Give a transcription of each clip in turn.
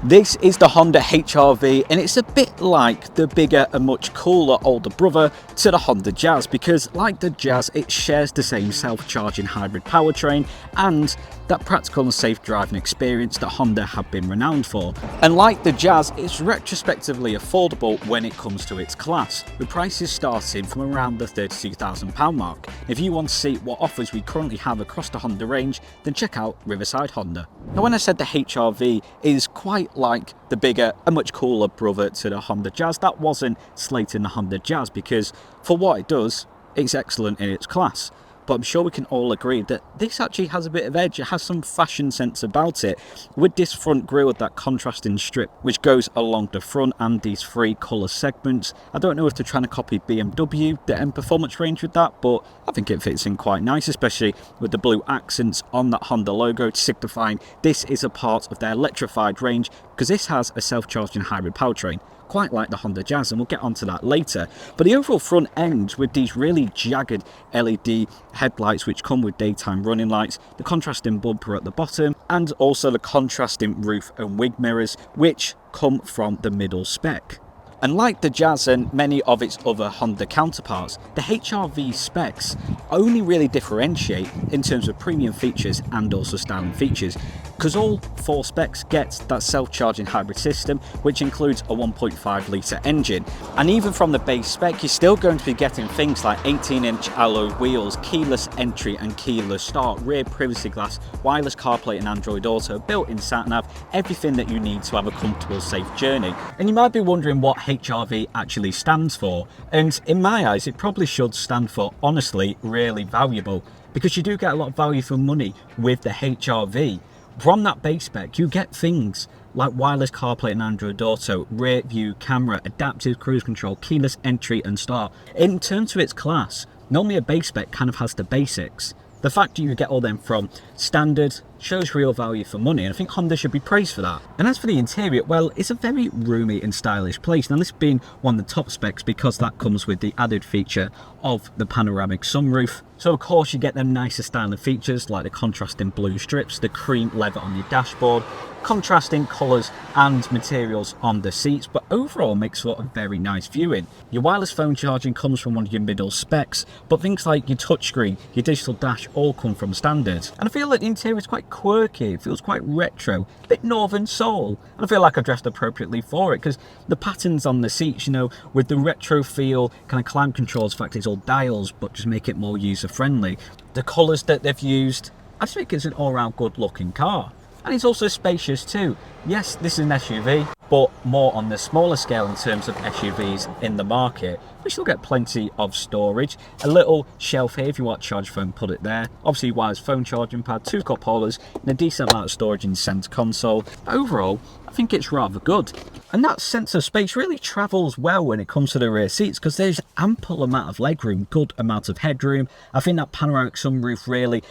This is the Honda HR-V, and it's a bit like the bigger and much cooler older brother to the Honda Jazz, because like the Jazz, it shares the same self-charging hybrid powertrain and that practical and safe driving experience that Honda have been renowned for. And like the Jazz, it's retrospectively affordable when it comes to its class, with prices starting from around the £32,000 mark. If you want to see what offers we currently have across the Honda range, then check out Riverside Honda. Now, when I said the HR-V is quite like the bigger and much cooler brother to the Honda Jazz, that wasn't slating the Honda Jazz, because for what it does, it's excellent in its class. But I'm sure we can all agree that this actually has a bit of edge. It has some fashion sense about it, with this front grille with that contrasting strip which goes along the front and these three colour segments. I don't know if they're trying to copy BMW, the M Performance range with that, but I think it fits in quite nice, especially with the blue accents on that Honda logo, signifying this is a part of their electrified range, because this has a self-charging hybrid powertrain, quite like the Honda Jazz, and we'll get onto that later. But the overall front end with these really jagged LED headlights which come with daytime running lights, the contrasting bumper at the bottom, and also the contrasting roof and wing mirrors which come from the middle spec. And like the Jazz and many of its other Honda counterparts, the HR-V specs only really differentiate in terms of premium features and also styling features, because all four specs get that self-charging hybrid system, which includes a 1.5 litre engine. And even from the base spec, you're still going to be getting things like 18-inch alloy wheels, keyless entry and keyless start, rear privacy glass, wireless CarPlay and Android Auto, built-in sat-nav, everything that you need to have a comfortable, safe journey. And you might be wondering what HR-V actually stands for, and in my eyes it probably should stand for honestly really valuable, because you do get a lot of value for money with the HR-V. From that base spec you get things like wireless CarPlay and Android Auto, rear view camera, adaptive cruise control, keyless entry and start. In terms of its class, normally a base spec kind of has the basics. The fact that you get all them from standard shows real value for money, and I think Honda should be praised for that. And as for the interior, well, it's a very roomy and stylish place. Now, this being one of the top specs because that comes with the added feature of the panoramic sunroof. So of course you get them nicer styling features like the contrasting blue strips, the cream leather on your dashboard, contrasting colours and materials on the seats, but overall makes for a very nice viewing. Your wireless phone charging comes from one of your middle specs, but things like your touchscreen, your digital dash all come from standard. And I feel like the interior is quite quirky, it feels quite retro, a bit Northern Soul, and I feel like I've dressed appropriately for it, because the patterns on the seats, you know, with the retro feel, kind of climate controls, in fact it's all dials, but just make it more user friendly. The colours that they've used, I just think it's an all-round good looking car. And it's also spacious too. Yes, this is an SUV, but more on the smaller scale in terms of SUVs in the market. We still get plenty of storage. A little shelf here if you want to charge phone, put it there. Obviously wireless phone charging pad, two cup holders, and a decent amount of storage in the centre console. Overall, I think it's rather good. And that sense of space really travels well when it comes to the rear seats, because there's ample amount of legroom, good amount of headroom. I think that panoramic sunroof really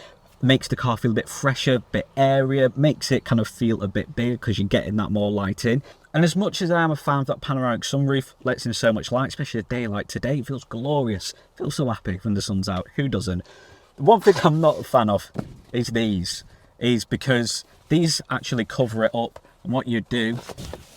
makes the car feel a bit fresher, a bit airier, makes it kind of feel a bit bigger because you're getting that more light in. And as much as I am a fan of that panoramic sunroof, lets in so much light, especially a day like today, it feels glorious. It feels so happy when the sun's out. Who doesn't? The one thing I'm not a fan of is because these actually cover it up, and what you do,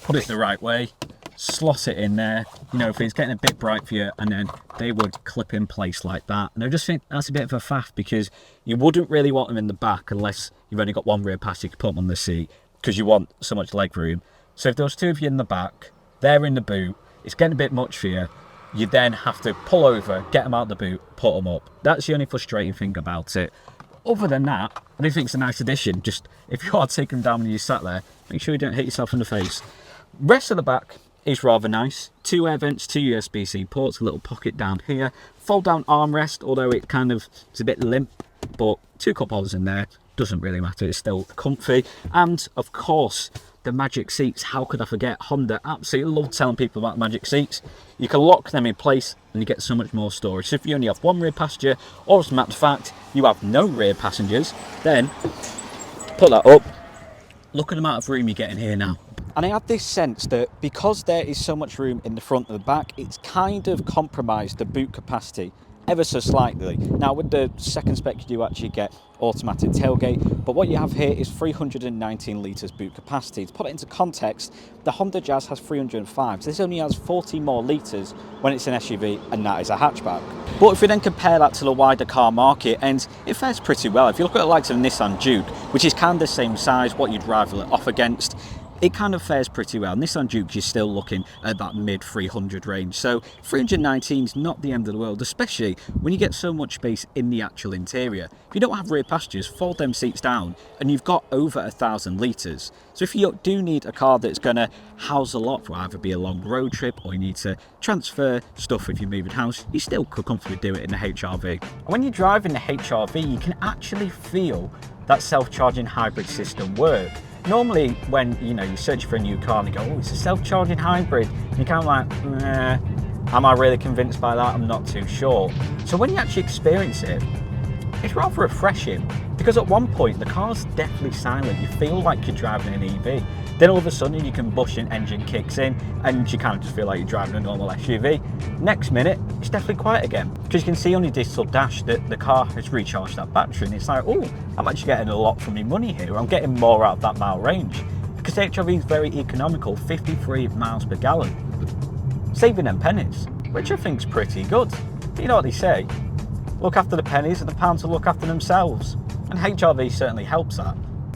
put it the right way, slot it in there, you know, if it's getting a bit bright for you, and then they would clip in place like that. And I just think that's a bit of a faff, because you wouldn't really want them in the back unless you've only got one rear passenger you can put them on the seat, because you want so much leg room. So if there's two of you in the back, they're in the boot, it's getting a bit much for you, you then have to pull over, get them out of the boot, put them up. That's the only frustrating thing about it. Other than that, I do think it's a nice addition. Just if you are taking them down when you sat there, make sure you don't hit yourself in the face. Rest of the back is rather nice. Two air vents, two USB-C ports, a little pocket down here, fold down armrest, although it kind of is a bit limp, but two cup holders in there, doesn't really matter, it's still comfy. And of course the magic seats, how could I forget? Honda absolutely love telling people about magic seats. You can lock them in place and you get so much more storage. So if you only have one rear passenger, or as a matter of fact you have no rear passengers, then put that up, look at the amount of room you get in here now. And I had this sense that because there is so much room in the front and the back, it's kind of compromised the boot capacity ever so slightly. Now with the second spec you do actually get automatic tailgate, but what you have here is 319 litres boot capacity. To put it into context, the Honda Jazz has 305, so this only has 40 more litres when it's an SUV, and that is a hatchback. But if we then compare that to the wider car market, and it fares pretty well. If you look at the likes of Nissan Juke, which is kind of the same size, what you'd rival it off against, it kind of fares pretty well. Nissan Juke, you're still looking at that mid 300 range. So 319 is not the end of the world, especially when you get so much space in the actual interior. If you don't have rear passengers, fold them seats down and you've got over 1,000 litres. So if you do need a car that's going to house a lot for either be a long road trip or you need to transfer stuff if you're moving house, you still could comfortably do it in the HRV. And when you drive in the HRV, you can actually feel that self-charging hybrid system work. Normally, when you search for a new car and you go, oh, it's a self-charging hybrid, and you're kind of like, am I really convinced by that? I'm not too sure. So when you actually experience it, it's rather refreshing, because at one point the car's definitely silent. You feel like you're driving an EV. Then all of a sudden you can push an engine kicks in and you kind of just feel like you're driving a normal SUV. Next minute, it's definitely quiet again, because you can see on your digital dash that the car has recharged that battery, and it's like, oh, I'm actually getting a lot for my money here. I'm getting more out of that mile range, because the HRV is very economical, 53 miles per gallon, saving them pennies, which I think is pretty good. But you know what they say, look after the pennies and the pounds will look after themselves, and HRV certainly helps that.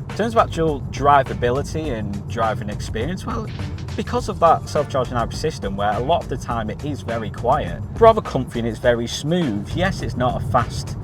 In terms of actual drivability and driving experience, well, because of that self-charging hybrid system, where a lot of the time it is very quiet, it's rather comfy and it's very smooth. Yes, it's not a fast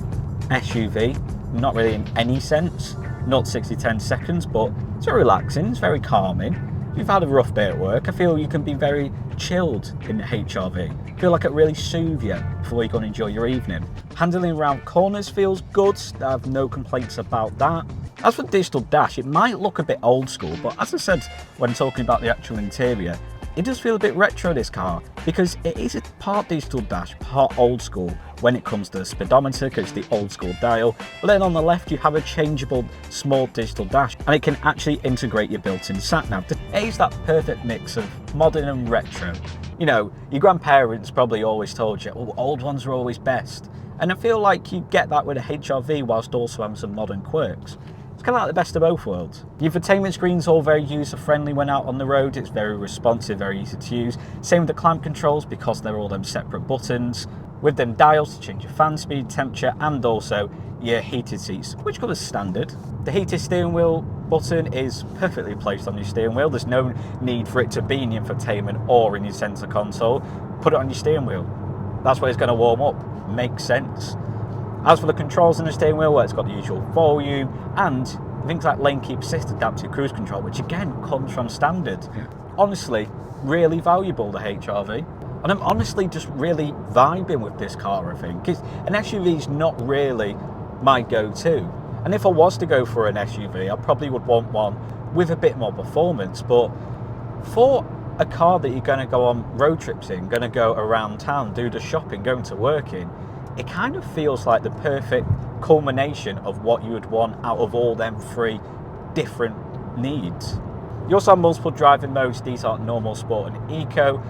SUV, not really in any sense, 0 to 60 10 seconds, but it's very relaxing, it's very calming. If you've had a rough day at work, I feel you can be very chilled in the HRV. I feel like it really soothes you before you go and enjoy your evening. Handling around corners feels good, I have no complaints about that. As for the digital dash, it might look a bit old school, but as I said when talking about the actual interior, it does feel a bit retro, this car, because it is a part digital dash, part old school when it comes to the speedometer, because it's the old school dial. But then on the left you have a changeable small digital dash, and it can actually integrate your built-in sat-nav. It is that perfect mix of modern and retro. You know, your grandparents probably always told you, oh, old ones are always best. And I feel like you get that with a HRV whilst also having some modern quirks. It's kind of like the best of both worlds. The infotainment screen's all very user-friendly when out on the road. It's very responsive, very easy to use. Same with the climate controls, because they're all them separate buttons, with them dials to change your fan speed, temperature, and also your heated seats, which come as standard. The heated steering wheel button is perfectly placed on your steering wheel. There's no need for it to be in your infotainment or in your center console. Put it on your steering wheel. That's where it's going to warm up. Makes sense. As for the controls on the steering wheel, well, it's got the usual volume and things like lane keep assist, adaptive cruise control, which again comes from standard. Yeah. Honestly, really valuable, the HRV. And I'm honestly just really vibing with this car, I think. An SUV is not really my go-to. And if I was to go for an SUV, I probably would want one with a bit more performance. But for a car that you're going to go on road trips in, going to go around town, do the shopping, going to work in, it kind of feels like the perfect culmination of what you would want out of all them three different needs. You also have multiple driving modes. These are normal, sport and eco.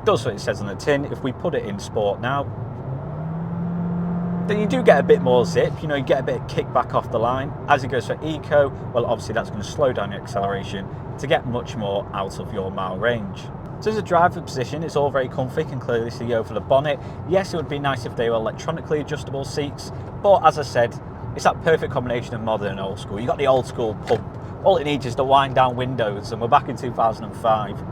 Does what it says on the tin. If we put it in sport now, then you do get a bit more zip, you get a bit of kickback off the line. As it goes for eco, well, obviously that's going to slow down your acceleration to get much more out of your mile range. So as a driver position, it's all very comfy, can clearly see over the bonnet. Yes, it would be nice if they were electronically adjustable seats, but as I said, it's that perfect combination of modern and old school. You've got the old school pump, all it needs is to wind down windows, and we're back in 2005.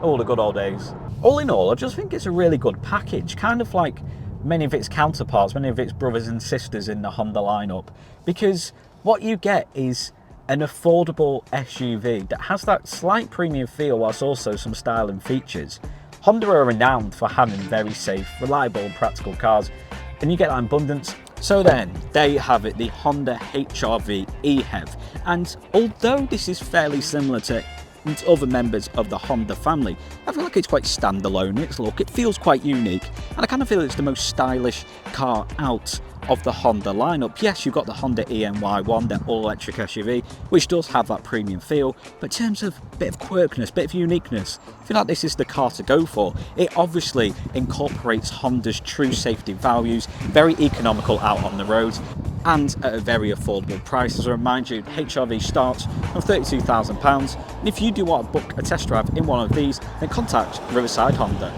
Oh, the good old days. All in all, I just think it's a really good package, kind of like many of its counterparts, many of its brothers and sisters in the Honda lineup, because what you get is an affordable SUV that has that slight premium feel whilst also some style and features. Honda are renowned for having very safe, reliable and practical cars, and you get that in abundance. So then, there you have it, the Honda HR-V eHEV. And although this is fairly similar to other members of the Honda family, I feel like it's quite standalone in its look. It feels quite unique, and I kind of feel it's the most stylish car out of the Honda lineup. Yes, you've got the Honda ENY1, their all-electric SUV, which does have that premium feel, but in terms of a bit of quirkiness, bit of uniqueness, I feel like this is the car to go for. It obviously incorporates Honda's true safety values, very economical out on the roads, and at a very affordable price. As I remind you, HRV starts from £32,000, and if you do want to book a test drive in one of these, then contact Riverside Honda.